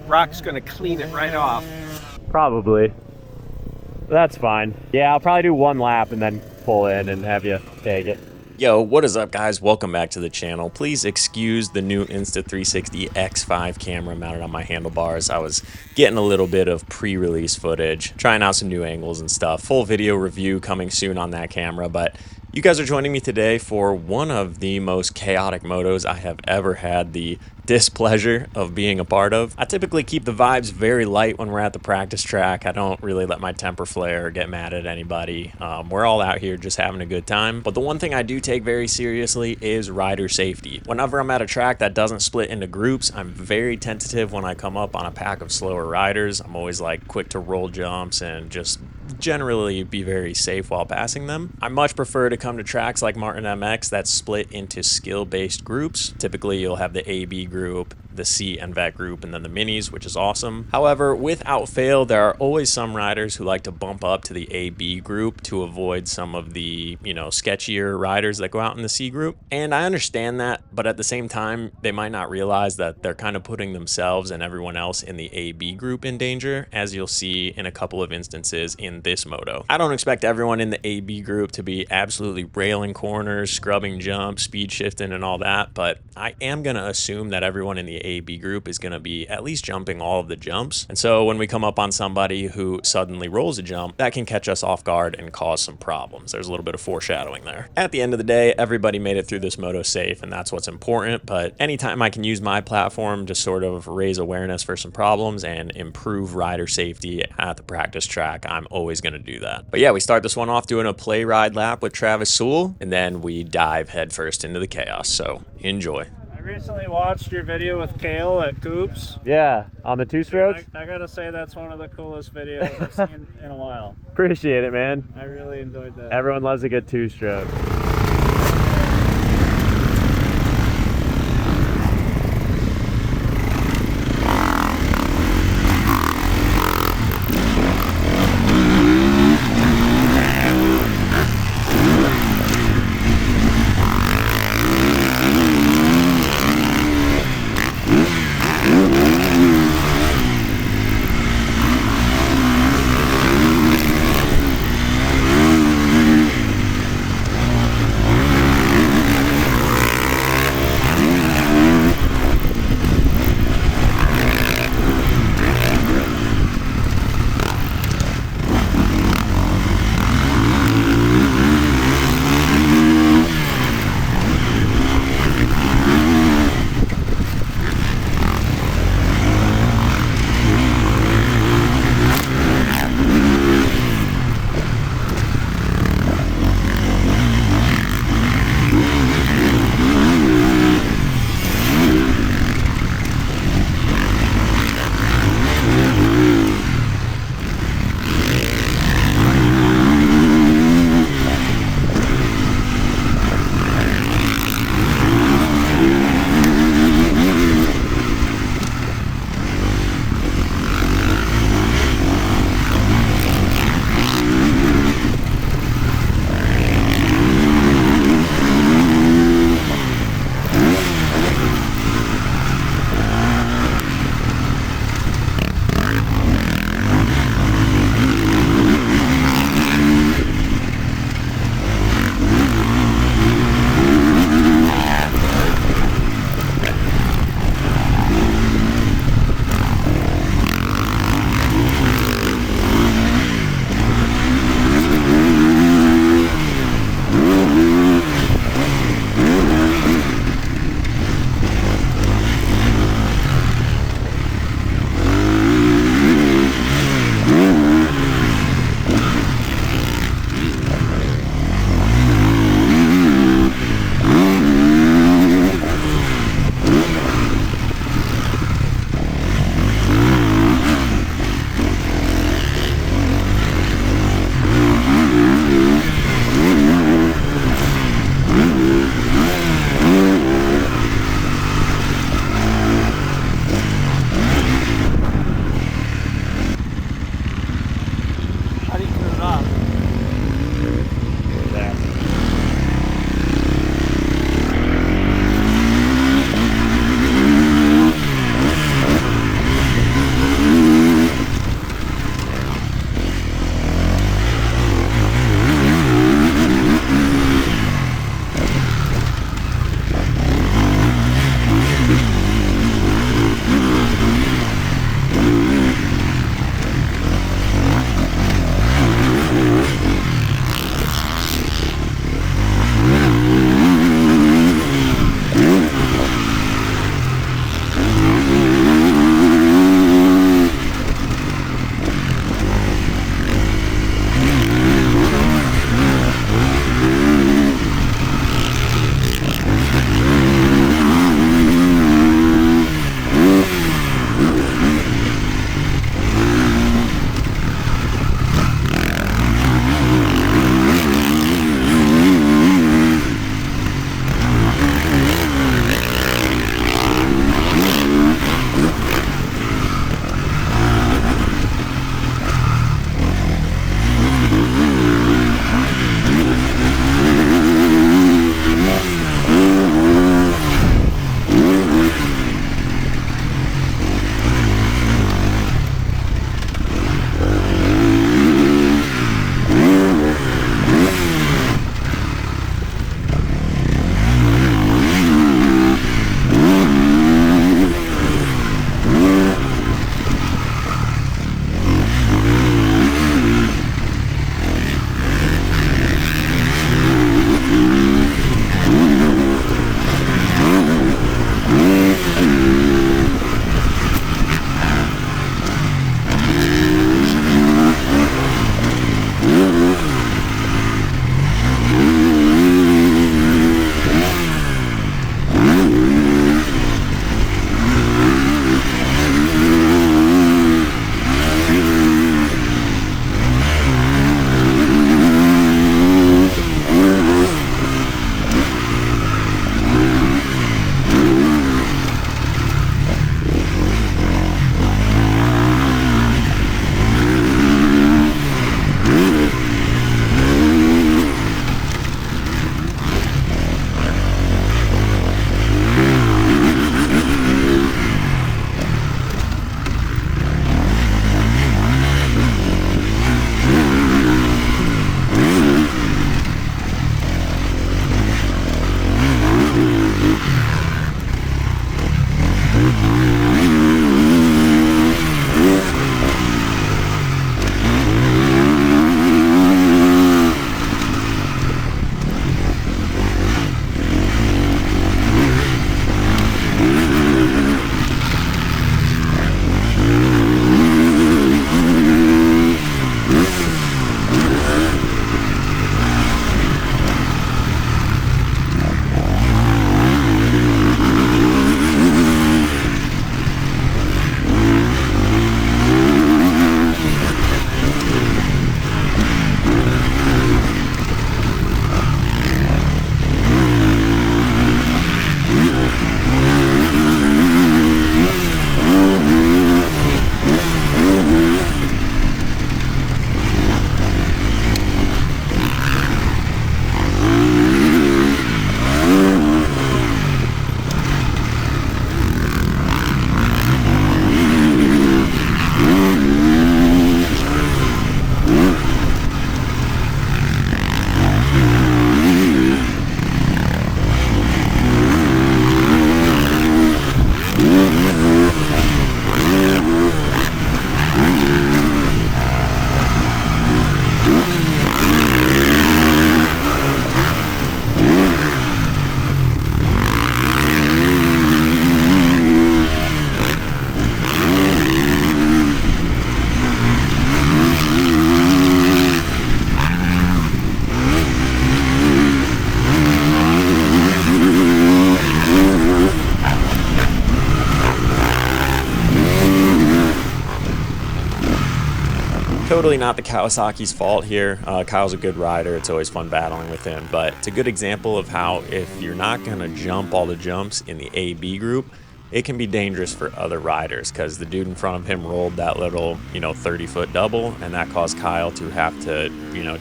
rock's gonna clean it right off. Probably. That's fine. Yeah, I'll probably do one lap and then pull in and have you take it. Yo, what is up, guys? Welcome back to the channel. Please excuse the new Insta360 X5 camera mounted on my handlebars. I was getting a little bit of pre-release footage, trying out some new angles and stuff. Full video review coming soon on that camera, but you guys are joining me today for one of the most chaotic motos I have ever had the displeasure of being a part of. I typically keep the vibes very light when we're at the practice track. I don't really let my temper flare or get mad at anybody. We're all out here just having a good time. But the one thing I do take very seriously is rider safety. Whenever I'm at a track that doesn't split into groups, I'm very tentative when I come up on a pack of slower riders. I'm always like quick to roll jumps and just generally be very safe while passing them. I much prefer to come to tracks like Martin MX that's split into skill-based groups. Typically, you'll have the A-B group, the C and VET group, and then the minis, which is awesome. However, without fail, there are always some riders who like to bump up to the A-B group to avoid some of the, sketchier riders that go out in the C group. And I understand that, but at the same time, they might not realize that they're kind of putting themselves and everyone else in the A-B group in danger, as you'll see in a couple of instances in this moto. I don't expect everyone in the A-B group to be absolutely railing corners, scrubbing jumps, speed shifting, and all that, but I am going to assume that everyone in the A-B group is going to be at least jumping all of the jumps. And so when we come up on somebody who suddenly rolls a jump, that can catch us off guard and cause some problems. There's a little bit of foreshadowing there. At the end of the day, everybody made it through this moto safe, and that's what's important. But anytime I can use my platform to sort of raise awareness for some problems and improve rider safety at the practice track, I'm always going to do that. But yeah, we start this one off doing a play ride lap with Travis Sewell, and then we dive headfirst into the chaos. So enjoy. Recently watched your video with Kale at Coops. Yeah, on the two-strokes? I gotta say that's one of the coolest videos I've seen in a while. Appreciate it, man. I really enjoyed that. Everyone loves a good two-stroke. Totally not the Kawasaki's fault here. Kyle's a good rider. It's always fun battling with him, but it's a good example of how if you're not going to jump all the jumps in the A-B group, it can be dangerous for other riders, because the dude in front of him rolled that little, 30-foot double, and that caused Kyle to have to,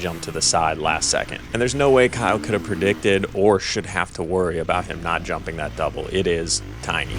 jump to the side last second. And there's no way Kyle could have predicted or should have to worry about him not jumping that double. It is tiny.